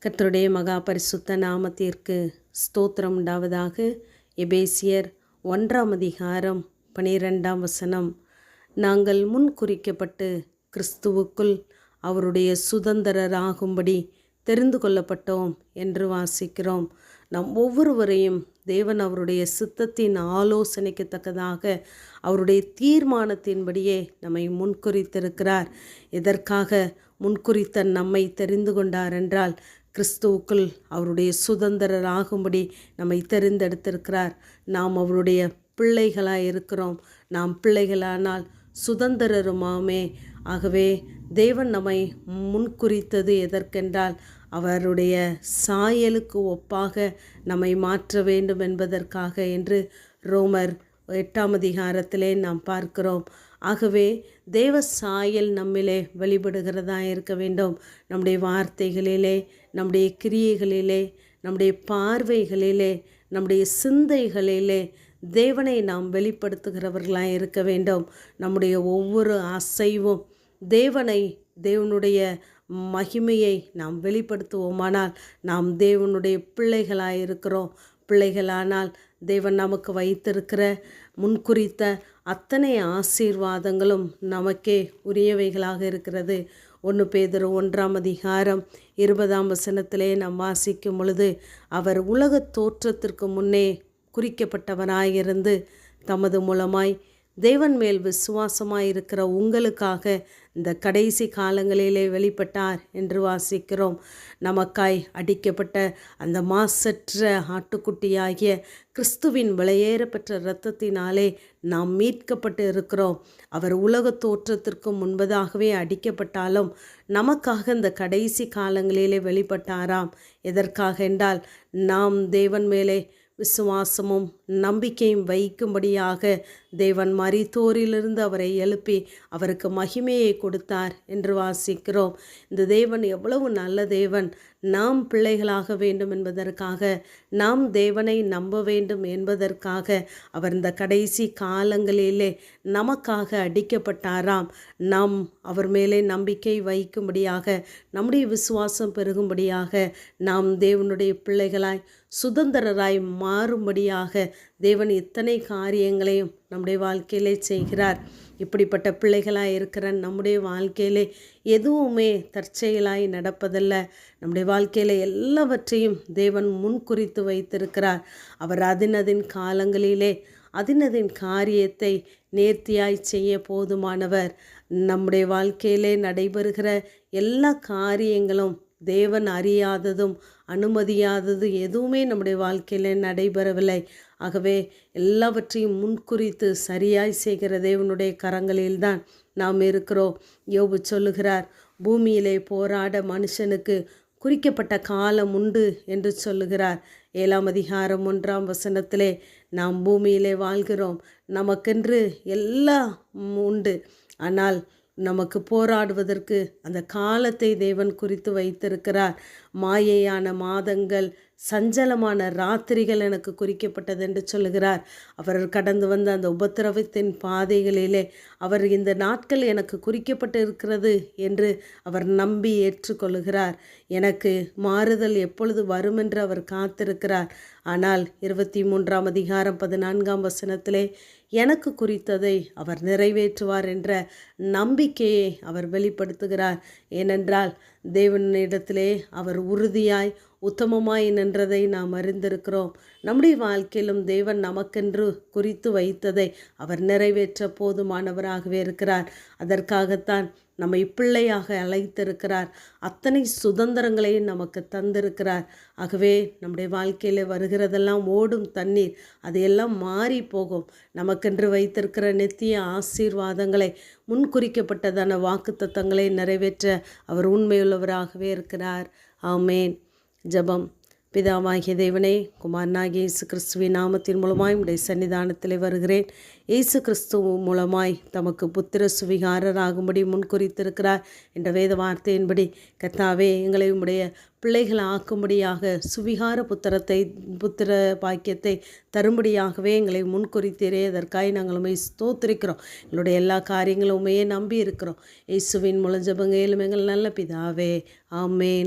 கர்த்தருடைய மகா பரிசுத்த நாமத்திற்கு ஸ்தோத்திரம் உண்டாவதாக. எபேசியர் 1:12 நாங்கள் முன் குறிக்கப்பட்டு கிறிஸ்துவுக்குள் அவருடைய சுதந்திரராகும்படி தெரிந்து கொள்ளப்பட்டோம் என்று வாசிக்கிறோம். நம் ஒவ்வொருவரையும் தேவன் அவருடைய சித்தத்தின் ஆலோசனைக்கு தக்கதாக அவருடைய தீர்மானத்தின்படியே நம்மை முன்குறித்திருக்கிறார். எதற்காக முன்குறித்த நம்மை தெரிந்து கொண்டார் என்றால், கிறிஸ்துவுக்குள் அவருடைய சுதந்திரராகும்படி நம்மை தெரிந்தெடுத்திருக்கிறார். நாம் அவருடைய பிள்ளைகளாய் இருக்கிறோம். நாம் பிள்ளைகளானால் சுதந்திரருமாமே. ஆகவே தேவன் நம்மை முன்குறித்தது எதற்கென்றால், அவருடைய சாயலுக்கு ஒப்பாக நம்மை மாற்ற வேண்டும் என்பதற்காக என்று ரோமர் 8 நாம் பார்க்கிறோம். ஆகவே தேவ சாயல் நம்மிலே வெளிப்படுகிறதா இருக்க வேண்டும். நம்முடைய வார்த்தைகளிலே, நம்முடைய கிரியைகளிலே, நம்முடைய பார்வைகளிலே, நம்முடைய சிந்தைகளிலே தேவனை நாம் வெளிப்படுத்துகிறவர்களாக இருக்க வேண்டும். நம்முடைய ஒவ்வொரு அசைவும் தேவனுடைய மகிமையை நாம் வெளிப்படுத்துவோமானால் நாம் தேவனுடைய பிள்ளைகளாக இருக்கிறோம். பிள்ளைகளானால் தேவன் நமக்கு வைத்திருக்கிற முன்குறித்த அத்தனை ஆசீர்வாதங்களும் நமக்கே உரியவைகளாக இருக்கிறது. 1 பேதுரு 1:20 நாம் வாசிக்கும் பொழுது, அவர் உலக தோற்றத்திற்கு முன்னே குறிக்கப்பட்டவனாயிருந்து தமது மூலமாய் தேவன் மேல் விசுவாசமாயிருக்கிற உங்களுக்காக இந்த கடைசி காலங்களிலே வெளிப்பட்டார் என்று வாசிக்கிறோம். நமக்காய் அடிக்கப்பட்ட அந்த மாசற்ற ஆட்டுக்குட்டியாகிய கிறிஸ்துவின் விலையேறப்பெற்ற இரத்தத்தினாலே நாம் மீட்கப்பட்டு இருக்கிறோம். அவர் உலக தோற்றத்திற்கு முன்பதாகவே அடிக்கப்பட்டாலும் நமக்காக இந்த கடைசி காலங்களிலே வெளிப்பட்டாராம். எதற்காக என்றால், நாம் தேவன் மேலே விசுவாசமும் நம்பிக்கையும் வைக்கும்படியாக தேவன் மரித்தோரிலிருந்து அவரை எழுப்பி அவருக்கு மகிமையை கொடுத்தார் என்று வாசிக்கிறோம். இந்த தேவன் எவ்வளவு நல்ல தேவன்! நாம் பிள்ளைகளாக வேண்டும் என்பதற்காக, நாம் தேவனை நம்ப வேண்டும் என்பதற்காக அவர் இந்த கடைசி காலங்களிலே நமக்காக அடிக்கப்பட்டாராம். நாம் அவர் மேலே நம்பிக்கை வைக்கும்படியாக, நம்முடைய விசுவாசம் பெருகும்படியாக, நாம் தேவனுடைய பிள்ளைகளாய் சுதந்திரராய் மாறும்படியாக தேவன் இத்தனை காரியங்களையும் நம்முடைய வாழ்க்கையிலே செய்கிறார். இப்படிப்பட்ட பிள்ளைகளாய் இருக்கிற நம்முடைய வாழ்க்கையிலே எதுவுமே தற்செயலாய் நடப்பதில்ல. நம்முடைய வாழ்க்கையில் எல்லாவற்றையும் தேவன் முன்குறித்து வைத்திருக்கிறார். அவர் அதினதின் காலங்களிலே அதினதின் காரியத்தை நேர்த்தியாய் செய்ய போதுமானவர். நம்முடைய வாழ்க்கையிலே நடைபெறுகிற எல்லா காரியங்களும் தேவன் அறியாததும் அனுமதியாதது எதுவுமே நம்முடைய வாழ்க்கையில் நடைபெறவில்லை. ஆகவே எல்லாவற்றையும் முன்குறித்து சரியாய் செய்கிற தேவனுடைய கரங்களில்தான் நாம் இருக்கிறோம். யோபு சொல்லுகிறார், பூமியிலே போராட மனுஷனுக்கு குறிக்கப்பட்ட காலம் உண்டு என்று சொல்லுகிறார். 7:1 நாம் பூமியிலே வாழ்கிறோம். நமக்கென்று எல்லாம் உண்டு. ஆனால் நமக்கு போராடுவதற்கு அந்த காலத்தை தேவன் குறித்து வைத்திருக்கிறார். மாயையான மாதங்கள், சஞ்சலமான ராத்திரிகள் எனக்கு குறிக்கப்பட்டது என்று சொல்லுகிறார். அவர் கடந்து வந்த அந்த உபத்திரவத்தின் பாதைகளிலே அவர் இந்த நாட்கள் எனக்கு குறிக்கப்பட்டு இருக்கிறது என்று அவர் நம்பி ஏற்றுக்கொள்கிறார். எனக்கு மாறுதல் எப்பொழுது வரும் என்று அவர் காத்திருக்கிறார். ஆனால் 23:14 எனக்கு குறித்ததை அவர் நிறைவேற்றுவார் என்ற நம்பிக்கையை அவர் வெளிப்படுத்துகிறார். ஏனென்றால் தேவனிடத்திலே அவர் உறுதியாய் உத்தமமாய் நின்றதை நாம் அறிந்திருக்கிறோம். நம்முடைய வாழ்க்கையிலும் தேவன் நமக்கென்று குறித்து வைத்ததை அவர் நிறைவேற்ற போதுமானவராகவே இருக்கிறார். அதற்காகத்தான் நம்மை பிள்ளையாக அழைத்திருக்கிறார். அத்தனை சுதந்திரங்களையும் நமக்கு தந்திருக்கிறார். ஆகவே நம்முடைய வாழ்க்கையில் வருகிறதெல்லாம் ஓடும் தண்ணீர், அதையெல்லாம் மாறி போகும். நமக்கென்று வைத்திருக்கிற நித்திய ஆசீர்வாதங்களை, முன்குறிக்கப்பட்டதான வாக்குத்தத்தங்களை நிறைவேற்ற அவர் உண்மையுள்ளவராகவே இருக்கிறார். ஆமேன். ஜெபம். பிதாவாகிய தேவனே, குமாரனாகிய இயேசு கிறிஸ்துவின் நாமத்தின் மூலமாய் உடைய சன்னிதானத்தில் வருகிறேன். இயேசு கிறிஸ்துவ மூலமாய் தமக்கு புத்திர சுவிகாரராகும்படி முன்குறித்திருக்கிறார் என்ற வேத வார்த்தையின்படி கர்த்தாவே, எங்களை உம்முடைய பிள்ளைகளை ஆக்கும்படியாக சுவிகார புத்திர பாக்கியத்தை தரும்படியாகவே எங்களை முன்குறித்தீரே. அதற்காக நாங்கள் உண்மை ஸ்தோத்திரிக்கிறோம். எங்களுடைய எல்லா காரியங்களும் உண்மையே நம்பி இருக்கிறோம். இயேசுவின் மூலம் ஜெபங்கேலும் எங்கள் நல்ல பிதாவே. ஆமேன்.